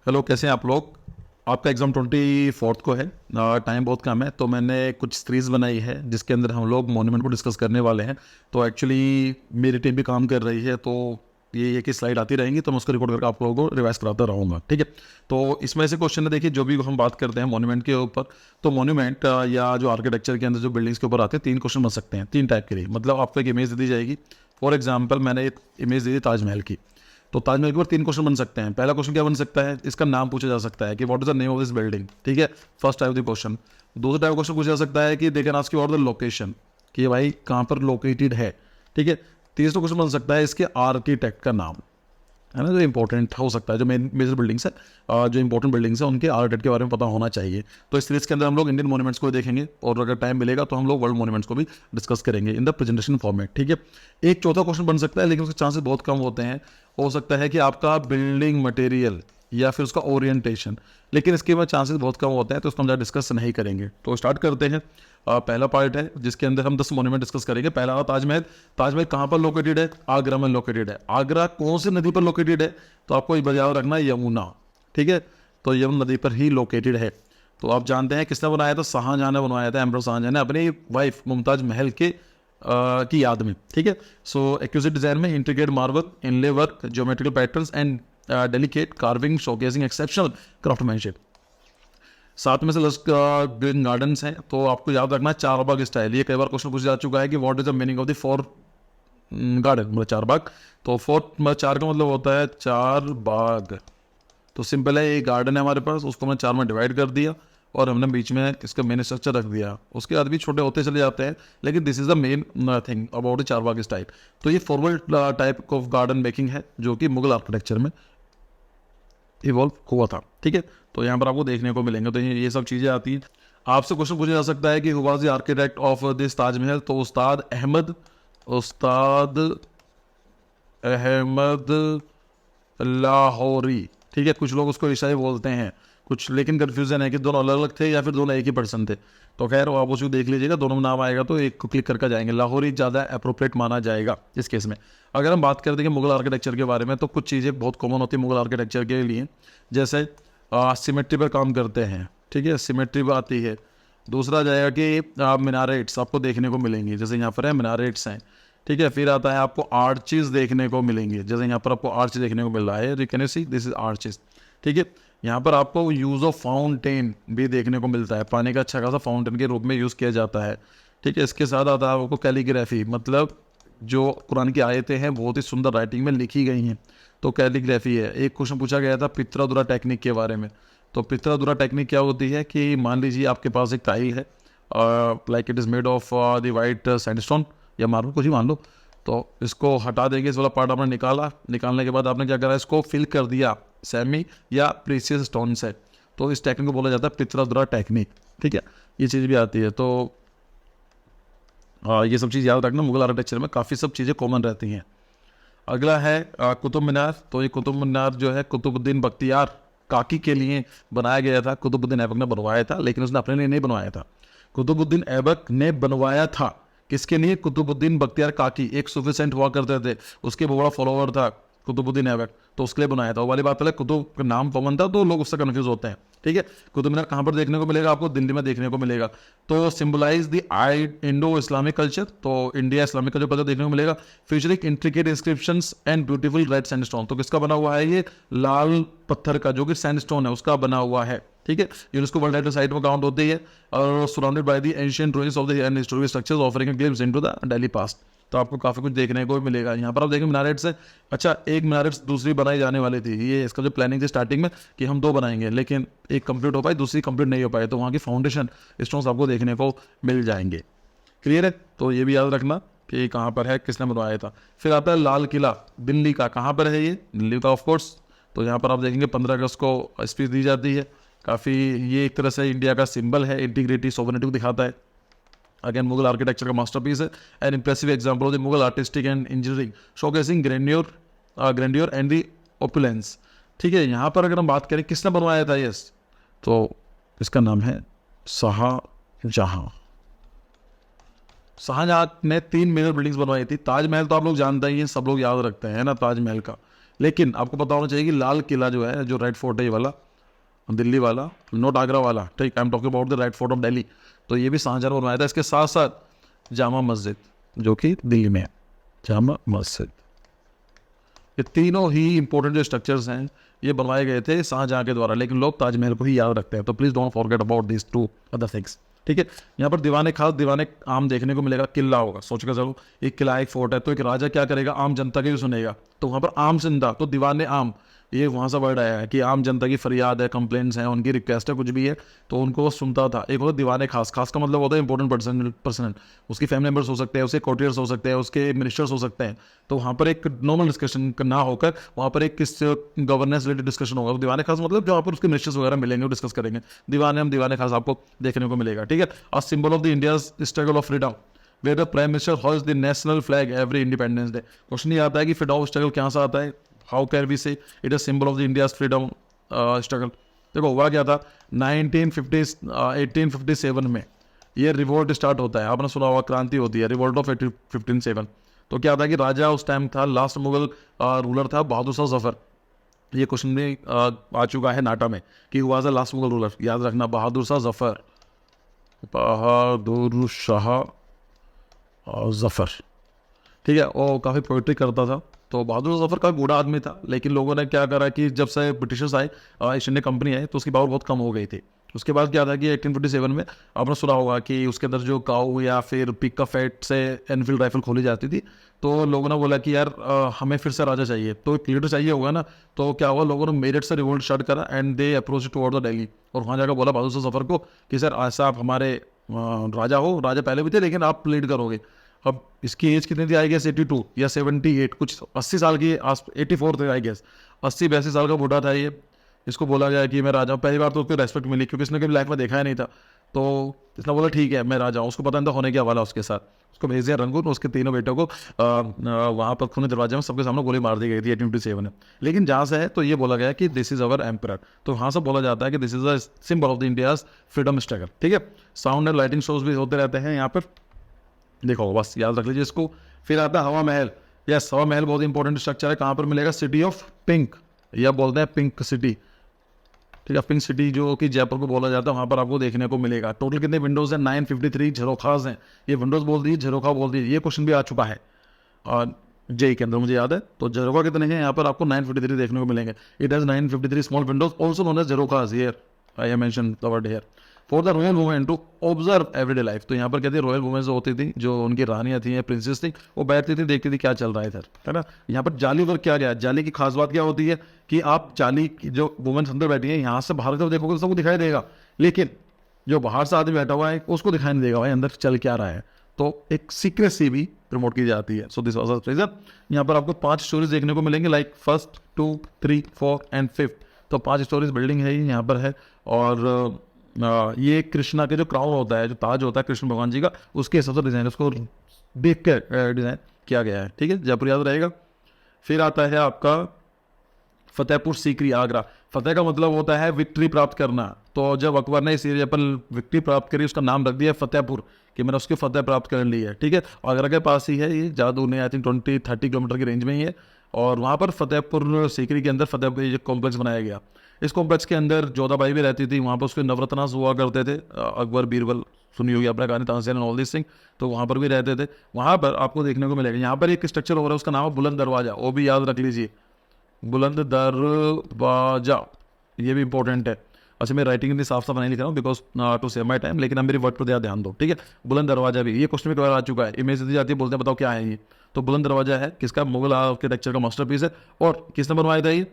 Hello, कैसे हैं आप लोग। आपका एग्ज़ाम 24 को है। टाइम बहुत कम है, तो मैंने कुछ सीरीज़ बनाई है जिसके अंदर हम लोग मॉन्यूमेंट को डिस्कस करने वाले हैं। तो एक्चुअली मेरी टीम भी काम कर रही है, तो ये कि स्लाइड आती रहेंगी तो मैं उसको रिकॉर्ड करके आप लोगों को रिवाइज कराता रहूँगा, ठीक है। तो इसमें से क्वेश्चन है, देखिए, जो भी हम बात करते हैं मॉन्यूमेंट के ऊपर, तो मॉन्यूमेंट या जो आर्किटेक्चर के अंदर जो बिल्डिंग्स के ऊपर आते हैं, 3 क्वेश्चन बन सकते हैं, 3 टाइप के लिए। मतलब आपको एक इमेज दी जाएगी। फॉर एग्जाम्पल, मैंने एक इमेज दी थी ताजमहल की, तो ताजमहल के ऊपर 3 क्वेश्चन बन सकते हैं। पहला क्वेश्चन क्या बन सकता है, इसका नाम पूछा जा सकता है कि what is the name of this building, ठीक है, first type of the question. दूसरा टाइप क्वेश्चन पूछा जा सकता है कि they can ask you what the location, कि ये भाई कहाँ पर लोकेटेड है, ठीक है। तीसरा क्वेश्चन बन सकता है इसके आर्किटेक्ट का नाम, है ना, जो इंपॉर्टेंट हो सकता है, जो मेजर बिल्डिंग्स है, जो इंपॉर्टेंट बिल्डिंग्स है उनके आर्किटेक्ट के बारे में पता होना चाहिए। तो इस सीरीज के अंदर हम लोग इंडियन मॉन्यूमेंट्स को देखेंगे, और अगर टाइम मिलेगा तो हम लोग वर्ल्ड मॉन्यूमेंट्स को भी डिस्कस करेंगे इन द प्रेजेंटेशन फॉर्मेट, ठीक है। एक चौथा क्वेश्चन बन सकता है, लेकिन उसके चांसेस बहुत कम होते हैं। हो सकता है कि आपका बिल्डिंग मटेरियल या फिर उसका ओरिएंटेशन, लेकिन इसके में चांसेस बहुत कम होते हैं, तो उसको हम ज़्यादा डिस्कस नहीं करेंगे। तो स्टार्ट करते हैं। पहला पार्ट है जिसके अंदर हम 10 मॉन्यूमेंट डिस्कस करेंगे। पहला ताजमहल। ताजमहल कहाँ पर लोकेटेड है? आगरा में लोकेटेड है। आगरा कौन सी नदी पर लोकेटेड है? तो आपको याद रखना है, यमुना, ठीक है। तो यमुना नदी पर ही लोकेटेड है। तो आप जानते हैं किसने बनाया था? शाहजहां ने बनवाया था, एम्परर शाहजहां ने अपनी वाइफ मुमताज महल के की याद में, ठीक है। सो एक्यूजिट डिजाइन में intricate marble, inlay work, geometrical patterns and delicate carving showcasing exceptional craftsmanship. साथ में से ग्रीन गार्डन्स हैं, तो आपको याद रखना है चार बाग स्टाइल। ये कई बार क्वेश्चन पूछा जा चुका है कि what is the meaning of the 4 garden, मतलब 4 बाग। तो 4 मतलब 4 का मतलब होता है 4 बाग। तो सिंपल है, एक गार्डन है हमारे पास, उसको हमने 4 में डिवाइड कर दिया और हमने बीच में इसका मेन स्ट्रक्चर रख दिया। उसके बाद भी छोटे होते चले जाते हैं, लेकिन this is the main thing about the 4 Bagh style. तो ये forward type of garden making है, जो कि मुगल आर्किटेक्चर में इवॉल्व हुआ था, ठीक है। तो यहाँ पर आपको देखने को मिलेंगे, तो ये सब चीज़ें आती हैं। आपसे क्वेश्चन पूछा जा सकता है कि who was the architect of this Taj Mahal? तो उस्ताद अहमद लाहौरी, ठीक है। कुछ लोग उसको ईसाई बोलते हैं कुछ, लेकिन कन्फ्यूजन है कि दोनों अलग अलग थे या फिर दोनों एक ही पर्सन थे। तो खैर आप उसको देख लीजिएगा, दोनों में नाम आएगा तो एक को क्लिक करके जाएंगे। लाहौरी ज़्यादा अप्रोप्रिएट माना जाएगा इस केस में। अगर हम बात करते हैं मुगल आर्किटेक्चर के बारे में, तो कुछ चीज़ें बहुत कॉमन होती है मुगल आर्किटेक्चर के लिए, जैसे सिमेट्री पर काम करते हैं, ठीक है, सिमेट्री पर आती है। दूसरा जाएगा कि मिनारेट्स आपको देखने को मिलेंगी, जैसे यहाँ पर है मिनारेट्स हैं, ठीक है। फिर आता है आपको आर्चेस देखने को मिलेंगे, जैसे यहाँ पर आपको आर्च देखने को मिल रहा है, can you see this is arches, ठीक है। यहाँ पर आपको यूज़ ऑफ फाउंटेन भी देखने को मिलता है, पानी का अच्छा खासा फाउंटेन के रूप में यूज़ किया जाता है, ठीक है। इसके साथ आता है आपको कैलीग्राफी, मतलब जो कुरान की आयतें हैं बहुत ही सुंदर राइटिंग में लिखी गई हैं, तो कैलीग्राफी है। एक क्वेश्चन पूछा गया था पित्रादुरा टेक्निक के बारे में। तो पित्रादुरा टेक्निक क्या होती है कि मान लीजिए आपके पास एक टाइल है, like it is made of the white sandstone या मार्बल, कुछ ही मान लो। तो इसको हटा देंगे, इस वाला पार्ट आपने निकालने के बाद आपने क्या करा, इसको फिल कर दिया सेमी या प्रीसियस स्टोन से। तो इस टेक्निक को बोला जाता है पित्रादुरा टेक्निक, ठीक है। ये चीज़ भी आती है। तो ये सब चीज़ याद रखना, मुगल आर्किटेक्चर में काफ़ी सब चीज़ें कॉमन रहती हैं। अगला है कुतुब मीनार। तो ये कुतुब मीनार जो है कुतुबुद्दीन बख्तियार काकी के लिए बनाया गया था। कुतुबुद्दीन ऐबक ने बनवाया था, लेकिन उसने अपने लिए नहीं बनवाया था। कुतुबुद्दीन ऐबक ने बनवाया था किसके लिए? कुतुबुद्दीन बख्तियार काकी, एक सूफी सेंट हुआ करते थे, उसके बहुत बड़ा फॉलोवर था कुतुबुद्दीन ऐबक, तो उसके लिए बनाया था। वो वाली बात है, कुतुब का नाम पवन था तो लोग उससे कन्फ्यूज होते हैं, ठीक है। कुतुब मीनार कहाँ पर देखने को मिलेगा? आपको दिल्ली में देखने को मिलेगा। तो symbolise the Indo Islamic culture, तो इंडिया इस्लामिक कल्चर पर देखने को मिलेगा। फ्यूचरिक intricate inscriptions and beautiful red sandstone, तो किसका बना हुआ है? ये लाल पत्थर का, जो कि सैंडस्टोन है उसका बना हुआ है, ठीक है। यूनेस्को वर्ल्ड हेरिटेज साइट में काउंट होती है, और surrounded by the ancient ruins of the historical structures offering a glimpse into the Delhi past. तो आपको काफ़ी कुछ देखने को मिलेगा यहाँ पर। आप देखें मिनारेट्स है। अच्छा, एक मिनारेट्स दूसरी बनाई जाने वाली थी, ये इसका जो प्लानिंग थी स्टार्टिंग में कि हम 2 बनाएंगे, लेकिन एक कंप्लीट हो पाई, दूसरी कंप्लीट नहीं हो पाई, तो वहाँ की फाउंडेशन स्टोन्स आपको देखने को मिल जाएंगे। क्लियर है? तो ये भी याद रखना कि कहाँ पर है, किसने बनवाया था। फिर आता है लाल किला दिल्ली का। कहाँ पर है ये? दिल्ली का ऑफकोर्स। तो यहाँ पर आप देखेंगे 15 अगस्त को स्पीच दी जाती है। काफ़ी ये एक तरह से इंडिया का सिंबल है, इंटीग्रिटी सोवरेनिटी को दिखाता है। अगेन मुगल आर्किटेक्चर का मास्टरपीस है, N impressive example of the Mughal artistic and engineering showcasing grandeur and the opulence, ठीक है। यहाँ पर अगर हम बात करें किसने बनवाया था, यस, तो इसका नाम है शाहजहां। शाहजहां ने 3 मेजर बिल्डिंग्स बनवाई थी। ताजमहल तो आप लोग जानते ही हैं, सब लोग याद रखते हैं ना ताजमहल का। लेकिन आपको पता होना चाहिए कि लाल किला जो है, जो रेड फोर्ट है ये वाला, दिल्ली वाला, नॉट आगरा वाला, ठीक, I am talking about the red fort of Delhi, तो ये भी शाहजहां ने बनवाया था। इसके साथ साथ जामा मस्जिद जो कि दिल्ली में है, जामा मस्जिद, ये तीनों ही इंपॉर्टेंट जो स्ट्रक्चर्स हैं ये बनवाए गए थे शाहजहां के द्वारा, लेकिन लोग ताजमहल को ही याद रखते हैं, तो please don't forget about this two other things, ठीक है। यहाँ पर दीवाने खास, दीवाने आम देखने को मिलेगा, किला होगा, सोच कर चलो, एक किला एक फोर्ट है, तो एक राजा क्या करेगा, आम जनता के भी सुनेगा, तो वहाँ पर आम जिंदा, तो दीवाने आम, ये वहाँ से वर्ड आया है कि आम जनता की फरियाद है, कंप्लेंट्स हैं, उनकी रिक्वेस्ट है, कुछ भी है, तो उनको वो सुनता था। एक होता दीवाने खास, खास का मतलब होता है इंपॉर्टेंट पर्सन, उसकी फैमिली मेम्बर्स हो सकते हैं, उसके कोर्टियर्स हो सकते हैं, उसके मिनिस्टर्स हो सकते हैं, तो वहाँ पर एक नॉर्मल डिस्कशन ना होकर वहाँ पर एक किस गवर्नेंस रिलेटेड डिस्कशन होगा, तो दीवाने खास मतलब जहाँ पर उसके मिनिस्टर्स वगैरह मिलेंगे, डिस्कस करेंगे, दीवाने खास आपको देखने को मिलेगा, ठीक है। A symbol of the India's struggle of freedom, where the prime minister hauls the national flag every independence day. Question ये आता है कि फ्रीडम ऑफ स्ट्रगल कहाँ से आता है, हाउ कैन वी से it is symbol of the India's freedom struggle. देखो हुआ क्या था, 1857 में ये रिवोल्ट स्टार्ट होता है, आपने सुना होगा, क्रांति होती है, रिवोल्ट ऑफ 1857। तो क्या था कि राजा उस टाइम था, लास्ट मुगल रूलर था बहादुर शाह जफर, ये क्वेश्चन में आ चुका है नाटा में कि हुआ था लास्ट मुगल रूलर, याद रखना, बहादुर शाह जफर, बहादुर शाह जफर, ठीक है। वो काफ़ी पोइट्री करता था, तो बहादुर जफर का बूढ़ा आदमी था, लेकिन लोगों ने क्या करा कि जब से ब्रिटिशर्स आए, ईस्ट इंडिया कंपनी आई, तो उसकी पावर बहुत कम हो गई थी। उसके बाद क्या था कि 1857 में आपने सुना होगा कि उसके अंदर जो काऊ या फिर पिक का फैट से एनफील्ड राइफल खोली जाती थी, तो लोगों ने बोला कि यार हमें फिर से राजा चाहिए, तो एक लीडर चाहिए होगा ना, तो क्या हुआ, लोगों ने मेरठ से रिवोल्ट स्टार्ट करा and they approach toward the Delhi, और वहाँ जाकर बोला बहादुर शाह जफर को कि सर ऐसा आप हमारे राजा हो, राजा पहले भी थे लेकिन आप लीड करोगे। अब इसकी एज कितनी थी, आई गेस 82 या 78, कुछ 80 साल की, 84 थे आई गेस, 80-82 साल का बूढ़ा था ये। इसको बोला गया कि मैं राजा हूँ, पहली बार तो उसको रेस्पेक्ट मिली क्योंकि इसने कभी लाइफ में देखा ही नहीं था, तो इसने बोला ठीक है मैं राजा हूँ, उसको पता नहीं था होने क्या वाला उसके साथ। उसको भेज दिया रंगून, उसके तीनों बेटों को वहाँ पर खुले दरवाजे में सबके सामने गोली मार दी गई थी 1857 में। लेकिन जहाँ से है तो ये बोला गया कि दिस इज अवर एम्परर, तो वहाँ से बोला जाता है कि this is a symbol of the India's freedom struggle, ठीक है। साउंड एंड लाइटिंग शोज भी होते रहते हैं यहाँ पर, देखो बस याद रख लीजिए इसको। फिर आता है हवा महल, यस हवा महल बहुत इंपॉर्टेंट स्ट्रक्चर है, कहाँ पर मिलेगा, सिटी ऑफ पिंक, या बोलते हैं पिंक सिटी, ठीक है, पिंक सिटी जो कि जयपुर को बोला जाता है, वहाँ पर आपको देखने को मिलेगा। टोटल कितने विंडोज हैं, 953 झरोखाज हैं, ये विंडोज बोल दी, झरोखा बोल दी, ये क्वेश्चन भी आ चुका है और जेई के अंदर मुझे याद है, तो झरोखा कितने हैं यहाँ पर आपको 953 देखने को मिलेंगे। It has 953 small windows also known as jharokhas, here I have mentioned the word here for the royal women to observe everyday life. तो यहाँ पर कहते हैं रॉयल वुमेन जो होती थी, जो उनकी रानियाँ थी या प्रिंसेस थी, वो बैठती थी, देखती थी क्या चल रहा है इधर, है ना। यहाँ पर जाली वर्क क्या गया, जाली की खास बात क्या होती है कि आप जाली की जो वुमेन अंदर बैठी है, यहाँ से बाहर जब देखोगे तो सबको दिखाई देगा, लेकिन जो बाहर से आदमी बैठा हुआ है उसको दिखाई नहीं देगा भाई अंदर चल क्या रहा है, तो एक सीक्रेसी भी प्रमोट की जाती है। So this was the reason. यहाँ पर आपको 5 स्टोरीज देखने को मिलेंगे, लाइक 1, 2, 3, 4 एंड 5, तो 5 स्टोरीज बिल्डिंग है यहाँ पर है। और ये कृष्णा के जो क्राउन होता है, जो ताज होता है कृष्ण भगवान जी का, उसके हिसाब से डिज़ाइन, उसको देख कर डिज़ाइन किया गया है, ठीक है, जयपुर याद रहेगा। फिर आता है आपका फतेहपुर सीकरी आगरा। फतेह का मतलब होता है विक्ट्री प्राप्त करना, तो जब अकबर ने इस एरिया पर विक्ट्री प्राप्त करी, उसका नाम रख दिया फतेहपुर कि मैंने उसकी फतेह प्राप्त कर ली है, ठीक है। आगरा के पास ही है ये, ज़्यादा दूर नहीं, आई थिंक 20-30 किलोमीटर की रेंज में ही है। और वहाँ पर फतेहपुर सीकरी के अंदर फतेहपुर ये कॉम्प्लेक्स बनाया गया। इस कॉम्प्लेक्स के अंदर जोधाबाई भी रहती थी, वहाँ पर उसके नवरत्नास हुआ करते थे, अकबर बीरबल सुनी होगी आपने कहानी, Tansen and all this thing, तो वहाँ पर भी रहते थे। वहाँ पर आपको देखने को मिलेगा, यहाँ पर एक स्ट्रक्चर हो रहा है, उसका नाम है बुलंद दरवाजा, वो भी याद रख लीजिए, बुलंद दरवाजा, ये भी इंपॉर्टेंट है। अच्छा मैं राइटिंग इतनी साफ साफ नहीं लिख रहा हूँ because to save my time, लेकिन अब मेरी वर्ड पर ध्यान दो, ठीक है। बुलंद दरवाजा भी, ये क्वेश्चन भी कवर आ चुका है, इमेज दी जाती है, बोलते हैं बताओ क्या है ये, तो बुलंद दरवाजा है किसका, मुगल आर्किटेक्चर का मास्टरपीस है, और किसने बनवाया था ये,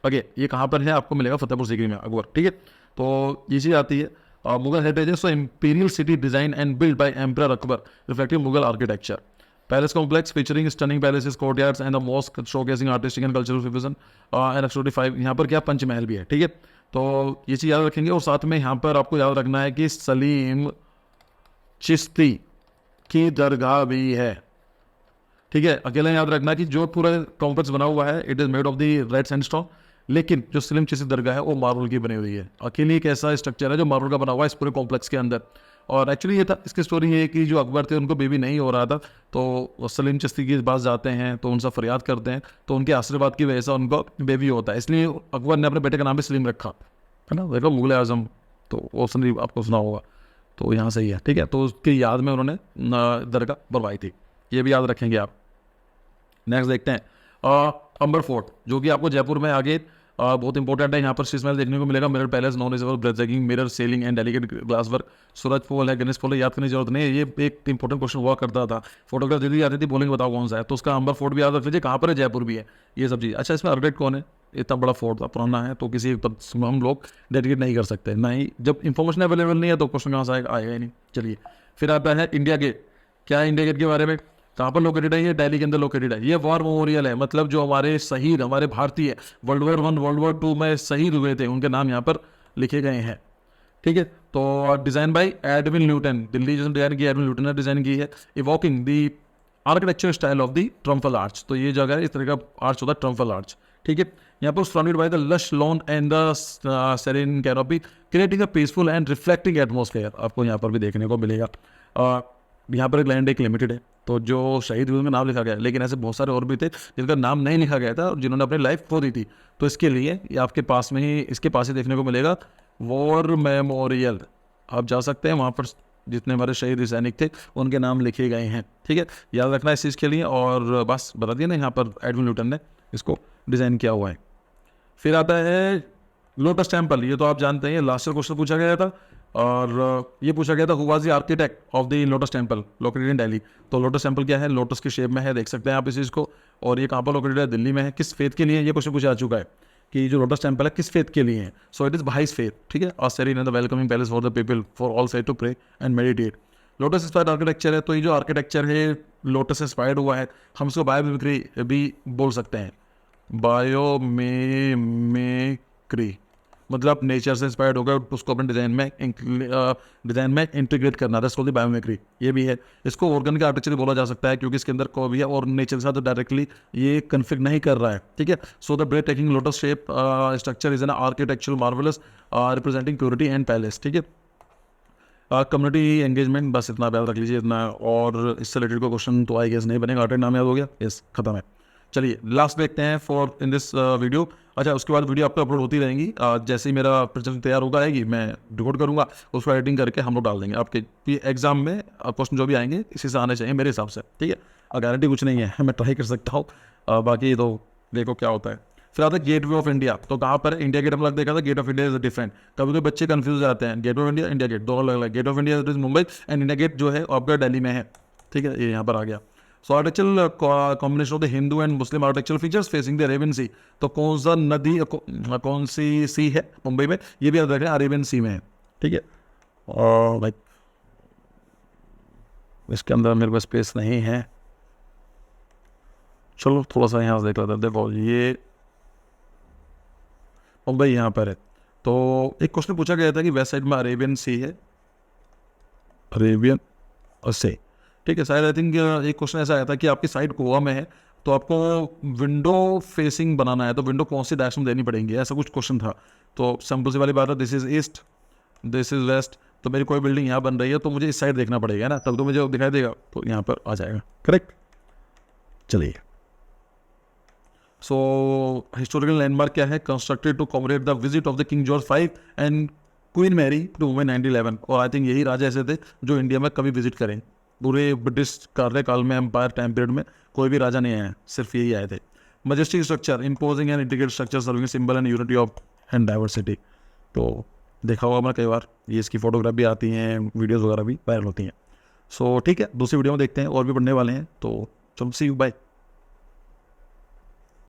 ओके, ये कहाँ पर है आपको मिलेगा, फतेहपुर सीकरी में, अकबर, ठीक है। तो ये चीज़ आती है Mughal heritage, so imperial city design and build by emperor Akbar reflecting Mughal architecture. Palace complex featuring stunning palaces, courtyards and the mosque showcasing artistic and cultural fusion and एक्सट्रोटिव 5, यहाँ पर क्या पंचमहल भी है, ठीक है। तो ये चीज़ याद रखेंगे। और साथ में यहाँ पर आपको याद रखना है कि सलीम चिश्ती की दरगाह भी है, ठीक है। अकेला याद रखना कि जो पूरा कॉम्प्लेक्स बना हुआ है it is made of the red sandstone, लेकिन जो सलीम चिश्ती दरगाह है वो मार्बल की बनी हुई है। अकेले एक ऐसा स्ट्रक्चर है जो मार्बल का बना हुआ है इस पूरे कॉम्प्लेक्स के अंदर। और एक्चुअली ये था, इसकी स्टोरी ये है कि जो अकबर थे उनको बेबी नहीं हो रहा था, तो सलीम चिश्ती के पास जाते हैं, तो उनसे फरियाद करते हैं, तो उनके आशीर्वाद की वजह से उनको बेबी होता है, इसलिए अकबर ने अपने बेटे का नाम भी सलीम रखा है ना। देखो मुगल आजम, तो वो सलीम आपको सुना होगा, तो यहाँ से ही है, ठीक है। तो उसकी याद में उन्होंने दरगाह बनवाई थी, ये भी याद रखेंगे आप। नेक्स्ट देखते हैं अंबर फोर्ट, जो कि आपको जयपुर में आगे बहुत इंपॉर्टेंट है। यहाँ पर शीश महल देखने को मिलेगा, mirror palace known is breathtaking mirror ceiling and delicate glass work, Suraj Pol है, गणेश पोल है, याद करने की जरूरत नहीं है, ये एक इंपॉर्टेंट क्वेश्चन हुआ करता था, फोटोग्राफ दे दी आती थी, बोलेंगे बताओ कौन सा है, तो उसका अंबर फोर्ट भी याद रख लीजिए, कहाँ पर है, जयपुर भी है, ये सब चीज़। अच्छा, इसमें आर्किटेक्ट कौन है, इतना बड़ा फोर्ट था, पुराना है, तो किसी हम लोग डेडिकेट नहीं कर सकते, नहीं, जब इंफॉर्मेशन अवेलेबल नहीं है तो क्वेश्चन कहाँ से आएगा ही नहीं। चलिए, फिर आता है इंडिया गेट। क्या है इंडिया गेट के बारे में, कहाँ पर लोकेटेड है, ये दिल्ली के अंदर लोकेटेड है। ये वॉर मेमोरियल है, मतलब जो हमारे शहीद, हमारे भारतीय वर्ल्ड वॉर 1 वर्ल्ड वॉर 2 में शहीद हुए थे, उनके नाम यहाँ पर लिखे गए हैं, ठीक है। तो design by Edwin Newton, Delhi जो डिज़ाइन की एडविन न्यूटन ने डिज़ाइन की है। Evoking the architecture style of the triumphal arch, तो ये जगह है, इस तरह का आर्च होता है ट्रम्फल आर्च, ठीक है। यहाँ पर surrounded by the lush lawn and the serene canopy, creating a peaceful and reflecting atmosphere, आपको यहाँ पर भी देखने को मिलेगा। यहाँ पर एक लैंड एक लिमिटेड है, तो जो शहीद हुए उनका नाम लिखा गया है, लेकिन ऐसे बहुत सारे और भी थे जिनका नाम नहीं लिखा गया था और जिन्होंने अपनी लाइफ खो दी थी, तो इसके लिए ये आपके पास में ही, इसके पास ही देखने को मिलेगा वॉर मेमोरियल, आप जा सकते हैं वहाँ पर, जितने हमारे शहीद सैनिक थे उनके नाम लिखे गए हैं, ठीक है, याद रखना इस चीज़ के लिए। और बस बता दिया ना, यहाँ पर एडविन न्यूटन ने इसको डिज़ाइन किया हुआ है। फिर आता है लोटस टेम्पल, ये तो आप जानते हैं, लास्ट ईयर क्वेश्चन पूछा गया था, और ये पूछा गया था who was the architect of the lotus temple located in Delhi. तो लोटस टेम्पल क्या है, लोटस की शेप में है, देख सकते हैं आप इस चीज़ को, और ये कहाँ पर लोकेटेड है, दिल्ली में है। किस फेथ के लिए ये क्वेश्चन पूछा जा चुका है कि जो लोटस टेम्पल है किस फेथ के लिए है, so it is Bahai's faith, ठीक है। Serene and the welcoming palace for the people for all faith to pray and meditate. Lotus inspired architecture है, तो ये जो आर्किटेक्चर है लोटस इंस्पायर्ड हुआ है, हम इसको बायोमिमिक्री भी बोल सकते हैं, बायोमिमिक्री, मतलब नेचर से इंस्पायर्ड होकर उसको अपने डिज़ाइन में इंटीग्रेट करना, दैट्स कॉल्ड द बायोमिमिक्री। ये भी है, इसको ऑर्गेनिक आर्किटेक्चर बोला जा सकता है, क्योंकि इसके अंदर को भी है और नेचर के साथ डायरेक्टली ये कन्फ्लिक्ट नहीं कर रहा है, ठीक है। So the breathtaking lotus shape structure is an architectural marvelous representing purity and palace, ठीक है। कम्युनिटी एंगेजमेंट, बस इतना याद रख लीजिए, इतना, और इससे रिलेटेड कोई क्वेश्चन तो आई गेस नहीं बनेगा, आर्टिस्ट नाम याद हो गया, यस खत्म है। चलिए लास्ट देखते हैं फॉर इन दिस वीडियो। अच्छा, उसके बाद वीडियो आपको अपलोड होती रहेंगी, जैसे ही मेरा प्रेजेंटेशन तैयार होगा आएगी मैं रिकॉर्ड करूंगा, उसको एडिटिंग करके हम लोग डाल देंगे। आपके एग्जाम में क्वेश्चन जो भी आएंगे इसी से आने चाहिए मेरे हिसाब से, ठीक है। गारंटी कुछ नहीं है, मैं ट्राई कर सकता हूँ, बाकी तो देखो क्या होता है। फिर आता है गेट वे ऑफ इंडिया, तो कहाँ पर है, इंडिया गेट हम लोग देखा था, gate of India is different, कभी कभी बच्चे कंफ्यूज हो जाते हैं, gate of India, India gate दोनों अलग अलग, gate of India is Mumbai and India gate जो है आपका दिल्ली में है, ठीक है, ये यहाँ पर आ गया। So architectural combination of the Hindu and Muslim architectural features facing the Arabian Sea, तो कौन सा नदी कौन सी सी है मुंबई में, ये भी याद रखें, अरेबियन सी में है, ठीक है। और लाइक इसके अंदर मेरे पास स्पेस नहीं है, चलो थोड़ा सा यहाँ से देख लेते हैं। देखो ये मुंबई यहाँ पर है, तो एक क्वेश्चन पूछा गया था कि वेस्ट साइड में अरेबियन सी है, अरेबियन से, ठीक है। शायद आई थिंक एक क्वेश्चन ऐसा आया था कि आपकी साइड गोवा में है, तो आपको विंडो फेसिंग बनाना है, तो विंडो कौन सी डायरेक्शन देनी पड़ेगी, ऐसा कुछ क्वेश्चन था। तो सिंपल सी वाली बात है, this is east, this is west, तो मेरी कोई बिल्डिंग यहाँ बन रही है तो मुझे इस साइड देखना पड़ेगा ना, तब तो मुझे दिखाई देगा, तो यहाँ पर आ जाएगा, करेक्ट। चलिए, सो हिस्टोरिकल लैंडमार्क क्या है, constructed to commemorate the visit of the king George V and queen Mary to Mumbai 1911, और आई थिंक यही राजा ऐसे थे जो इंडिया में कभी विजिट करें, पूरे ब्रिटिश कार्यकाल में, एम्पायर टाइम पीरियड में कोई भी राजा नहीं आया, सिर्फ यही आए थे। Majestic structure, imposing and integrated structure serving symbol and unity of and diversity, तो देखा होगा मैं कई बार, ये इसकी फोटोग्राफ भी आती हैं, वीडियोज़ वगैरह भी वायरल होती हैं। सो ठीक है, दूसरी वीडियो में देखते हैं, और भी पढ़ने वाले हैं, तो चलो सी यू, बाय।